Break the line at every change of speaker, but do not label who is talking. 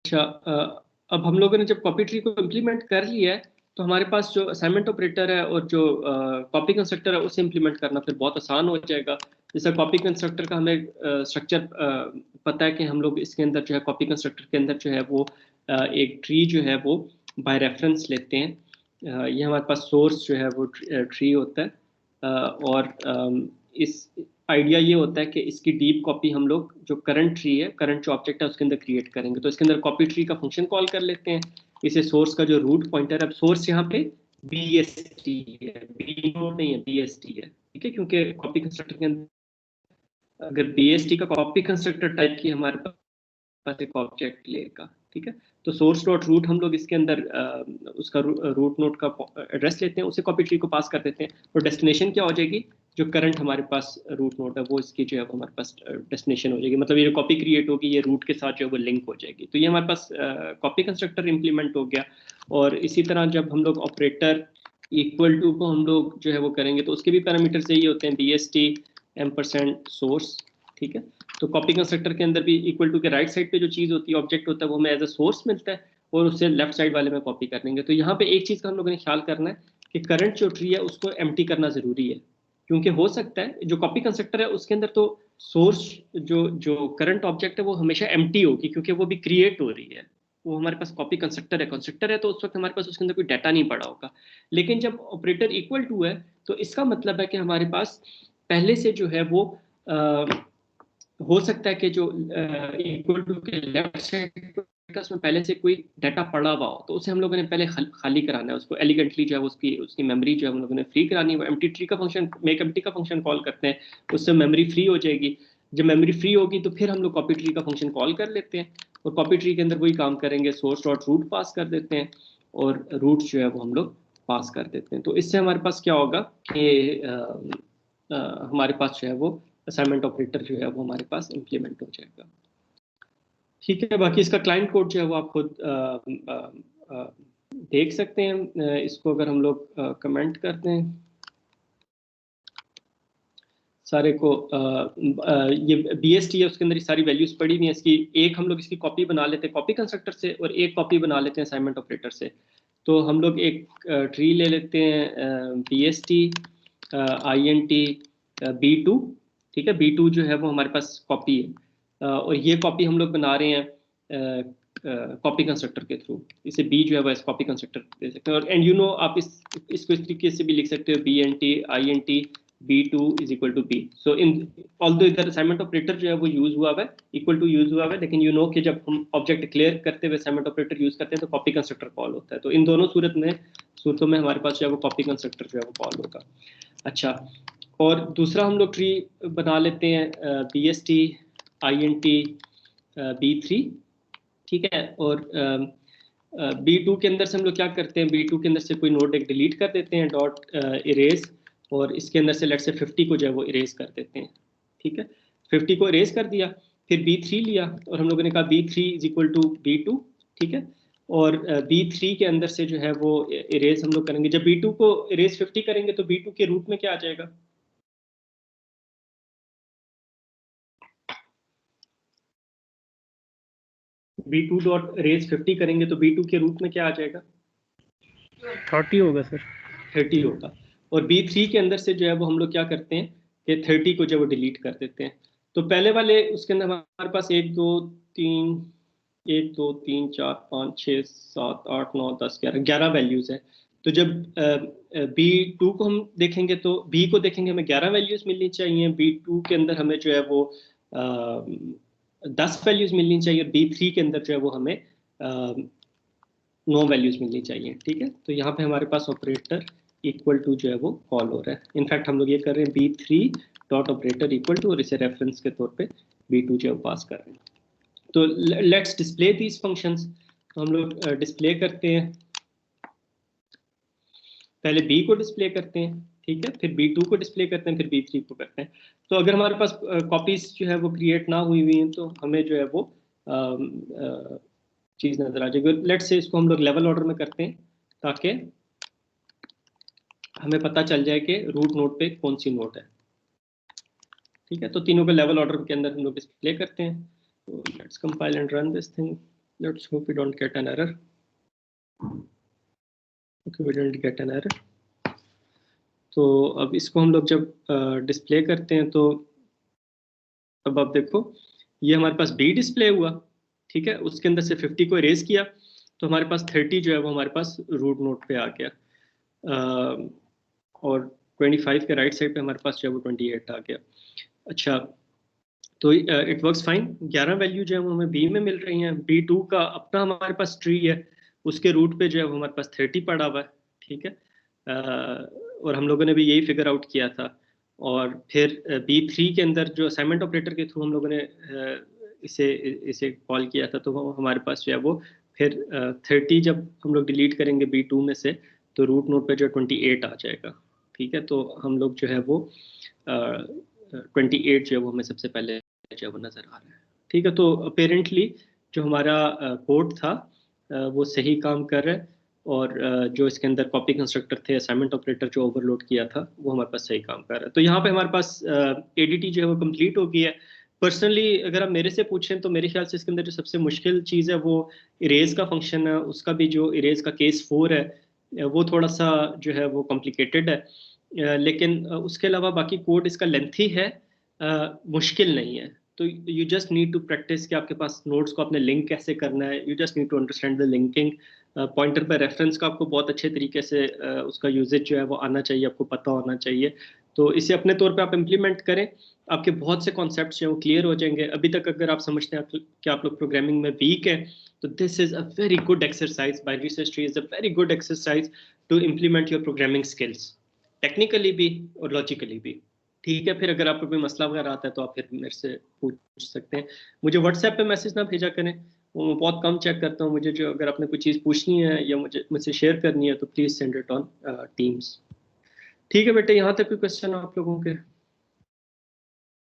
अच्छा, अब हम लोगों ने जब कॉपी ट्री को इम्प्लीमेंट कर लिया है तो हमारे पास जो असाइनमेंट ऑपरेटर है और जो कॉपी कंस्ट्रक्टर है उसे इम्प्लीमेंट करना फिर बहुत आसान हो जाएगा। जैसे कॉपी कंस्ट्रक्टर का हमें स्ट्रक्चर पता है कि हम लोग इसके अंदर जो है कॉपी कंस्ट्रक्टर के अंदर जो है वो एक ट्री जो है वो बाय रेफरेंस लेते हैं। ये हमारे पास सोर्स जो है वो ट्री होता है, और इस आइडिया ये होता है कि इसकी डीप कॉपी हम लोग जो करंट ट्री है, करंट जो ऑब्जेक्ट है उसके अंदर क्रिएट करेंगे। तो इसके अंदर कॉपी ट्री का फंक्शन कॉल कर लेते हैं। इसे सोर्स का जो रूट पॉइंटर है, अब सोर्स यहाँ पे BST है, बी नोड नहीं है, BST है, ठीक है, क्योंकि कॉपी कंस्ट्रक्टर के अंदर अगर BST का कॉपी कंस्ट्रक्टर टाइप की हमारे पास एक ऑब्जेक्ट लेगा, ठीक है। तो सोर्स डॉट रूट हम लोग इसके अंदर उसका रूट नोड का एड्रेस लेते हैं, उसे कॉपी ट्री को पास कर देते हैं, और डेस्टिनेशन क्या हो जाएगी, जो करंट हमारे पास रूट नोड है वो इसकी जो है हमारे पास डेस्टिनेशन हो जाएगी। मतलब ये जो कॉपी क्रिएट होगी ये रूट के साथ जो है वो लिंक हो जाएगी। तो ये हमारे पास कॉपी कंस्ट्रक्टर इम्प्लीमेंट हो गया। और इसी तरह जब हम लोग ऑपरेटर इक्वल टू को हम लोग जो है वो करेंगे तो उसके भी पैरामीटर्स यही होते हैं, BST एम्परसेंड सोर्स, ठीक है। तो कॉपी कंस्ट्रक्टर के अंदर भी इक्वल टू के राइट साइड पे जो चीज़ होती है, ऑब्जेक्ट होता है, वो हमें एज अ सोर्स मिलता है, और उससे लेफ्ट साइड वाले में कॉपी कर लेंगे। तो यहाँ पे एक चीज़ का हम लोगों ने ख्याल करना है कि करंट जो ट्री है उसको एम्प्टी करना ज़रूरी है, क्योंकि हो सकता है जो कॉपी कंस्ट्रक्टर है उसके अंदर तो सोर्स जो जो करंट ऑब्जेक्ट है वो हमेशा एम्प्टी होगी, क्योंकि वो भी क्रिएट हो रही है। वो हमारे पास कॉपी कंस्ट्रक्टर है तो उस वक्त हमारे पास उसके अंदर कोई डाटा नहीं पड़ा होगा। लेकिन जब ऑपरेटर इक्वल टू है तो इसका मतलब है कि हमारे पास पहले से जो है वो हो सकता है कि जो इक्वल टू के लेफ्ट साइड का उसमें पहले से कोई डाटा पड़ा हुआ हो, तो उसे हम लोगों ने पहले खाली कराना है, उसको एलिगेंटली जो है उसकी उसकी मेमोरी जो है हम लोगों ने फ्री करानी है। एम्प्टी ट्री का फंक्शन, मेक एम्प्टी का फंक्शन कॉल करते हैं, उससे मेमोरी फ्री हो जाएगी। जब मेमोरी फ्री होगी तो फिर हम लोग कॉपी ट्री का फंक्शन कॉल कर लेते हैं, और कॉपी ट्री के अंदर वही काम करेंगे, सोर्स डॉट रूट पास कर देते हैं और रूट जो है वो हम लोग पास कर देते हैं। तो इससे हमारे पास क्या होगा कि हमारे पास जो है वो असाइनमेंट ऑपरेटर जो है वो हमारे पास इम्प्लीमेंट हो जाएगा, ठीक है। बाकी इसका क्लाइंट कोड जो है वो आप खुद देख सकते हैं। इसको अगर हम लोग कमेंट करते हैं सारे को, ये BST है, उसके अंदर ये सारी वैल्यूज पड़ी हुई है। इसकी एक हम लोग इसकी कॉपी बना लेते हैं कॉपी कंस्ट्रक्टर से, और एक कॉपी बना लेते हैं असाइनमेंट ऑपरेटर से। तो हम लोग एक ट्री ले लेते हैं, BST INT B2, ठीक है। B2 जो है वो हमारे पास कॉपी है, और ये कॉपी हम लोग बना रहे हैं कॉपी कंस्ट्रक्टर के थ्रू। इसे B जो है वो कॉपी कंस्ट्रक्टर दे सकते हैं, और एंड यू नो आप इसको इस तरीके से भी लिख सकते हो, BNT INT B2 is equal to B। So in although इधर असाइनमेंट ऑपरेटर जो है वो यूज हुआ है, इक्वल टू यूज हुआ है, लेकिन यू नो कि जब हम ऑब्जेक्ट डिक्लेयर करते हुए असाइनमेंट ऑपरेटर यूज करते हैं तो कॉपी कंस्ट्रक्टर कॉल होता है। तो इन दोनों सूरतों में हमारे पास जो है वो कॉपी कंस्ट्रक्टर जो है वो कॉल होगा। अच्छा, और दूसरा हम लोग ट्री बना लेते हैं, BST INT B3, ठीक है। और B2 के अंदर से हम लोग क्या करते हैं, B2 के अंदर से कोई नोड एक डिलीट कर देते हैं, डॉट इरेज, और इसके अंदर से लेट से 50 को जो है वो इरेज कर देते हैं, ठीक है। 50 को इरेज कर दिया, फिर B3 लिया और हम लोगों ने कहा B3 is equal to B2, ठीक है। और B3 के अंदर से जो है वो इरेज हम लोग करेंगे। जब B2 को इरेज 50 करेंगे तो B2 के रूट में क्या आ जाएगा, B2 डॉट इरेज 50 करेंगे तो B2 के रूट में क्या आ जाएगा,
30 होगा सर।
30 होगा। और B3 के अंदर से जो है वो हम लोग क्या करते हैं कि 30 को जो वो डिलीट कर देते हैं। तो पहले वाले उसके अंदर हमारे पास 1 2 3 1 2 3 4 5 6 7 8 9 10 11 वैल्यूज है। तो जब B2 को हम देखेंगे तो B को देखेंगे हमें 11 वैल्यूज मिलनी चाहिए, B2 के अंदर हमें जो है वो 10 वैल्यूज मिलनी चाहिए, B3 के अंदर जो है वो हमें 9 वैल्यूज मिलनी चाहिए, ठीक है। तो यहाँ पे हमारे पास ऑपरेटर इक्वल टू जो है वो कॉल हो रहा है। इनफैक्ट हम लोग ये कर रहे हैं B3 dot operator equal to, और इसे रेफरेंस के तौर पे B2 जो है पास कर रहे हैं। तो लेट्स डिस्प्ले दीज फंक्शंस। तो हम लोग डिस्प्ले करते हैं, पहले B को डिस्प्ले करते हैं, ठीक है, फिर B2 को डिस्प्ले करते हैं, फिर B3 को करते हैं। तो अगर हमारे पास कॉपीज जो है वो क्रिएट ना हुई हुई हैं तो हमें जो है वो चीज़ नजर आ जाएगी। लेट्स से इसको हम लोग लेवल ऑर्डर में करते हैं ताकि हमें पता चल जाए कि रूट नोड पे कौन सी नोड है, ठीक है। तो तीनों के लेवल ऑर्डर के अंदर हम लोग डिस्प्ले करते हैं। तो let's compile and run this thing. Let's hope we don't get an error. Okay, we didn't get an error. तो अब इसको हम लोग जब डिस्प्ले करते हैं तो अब आप देखो ये हमारे पास बी डिस्प्ले हुआ, ठीक है, उसके अंदर से 50 को इरेज किया तो हमारे पास 30 जो है वो हमारे पास रूट नोड पे आ गया, और 25 के राइट साइड पे हमारे पास जो है वो 28 आ गया। अच्छा, तो इट वर्क्स फाइन। 11 वैल्यू जो है वो हमें बी में मिल रही हैं। B2 का अपना हमारे पास ट्री है, उसके रूट पे जो है वो हमारे पास 30 पड़ा हुआ है, ठीक है, और हम लोगों ने भी यही फिगर आउट किया था। और फिर B3 के अंदर जो असाइनमेंट ऑपरेटर के थ्रू हम लोगों ने इसे इसे कॉल किया था, तो हमारे पास जो है वो फिर 30 जब हम लोग डिलीट करेंगे B2 में से तो रूट नोड पे जो 28 आ जाएगा, ठीक है। तो हम लोग जो है वो 28 जो है वो हमें सबसे पहले जो है वो नज़र आ रहा है, ठीक है। तो अपेरेंटली जो हमारा कोड था वो सही काम कर रहा है, और जो इसके अंदर कॉपी कंस्ट्रक्टर थे, असाइनमेंट ऑपरेटर जो ओवरलोड किया था, वो हमारे पास सही काम कर रहा है। तो यहाँ पे हमारे पास एडीटी जो है वो कंप्लीट हो गई है। पर्सनली अगर आप मेरे से पूछें तो मेरे ख्याल से इसके अंदर जो सबसे मुश्किल चीज़ है वो इरेज का फंक्शन है। उसका भी जो इरेज का केस 4 है वो थोड़ा सा जो है वो कॉम्प्लिकेटेड है, लेकिन उसके अलावा बाकी कोड इसका लेंथी है, मुश्किल नहीं है। तो you just need to practice कि आपके पास नोट्स को आपने लिंक कैसे करना है। You just need to understand the linking. Pointer पर रेफरेंस का आपको बहुत अच्छे तरीके से उसका यूजेज जो है वो आना चाहिए, आपको पता होना चाहिए। तो इसे अपने तौर पे आप इम्प्लीमेंट करें, आपके बहुत से कॉन्सेप्ट जो है वो क्लियर हो जाएंगे। अभी तक अगर आप समझते हैं कि आप लोग प्रोग्रामिंग में वीक है, तो this is a very good exercise. Binary search tree is a very good exercise to implement your programming skills, technically भी और लॉजिकली भी, ठीक है। फिर अगर आपको कोई मसला वगैरह आता है तो आप फिर मेरे से पूछ सकते हैं। मुझे व्हाट्सएप पे मैसेज ना भेजा करें, वो मैं बहुत कम चेक करता हूँ। मुझे जो अगर आपने कोई चीज़ पूछनी है या मुझसे शेयर करनी है तो please send it on teams. ठीक है बेटे, यहाँ तक कोई क्वेश्चन आप लोगों के?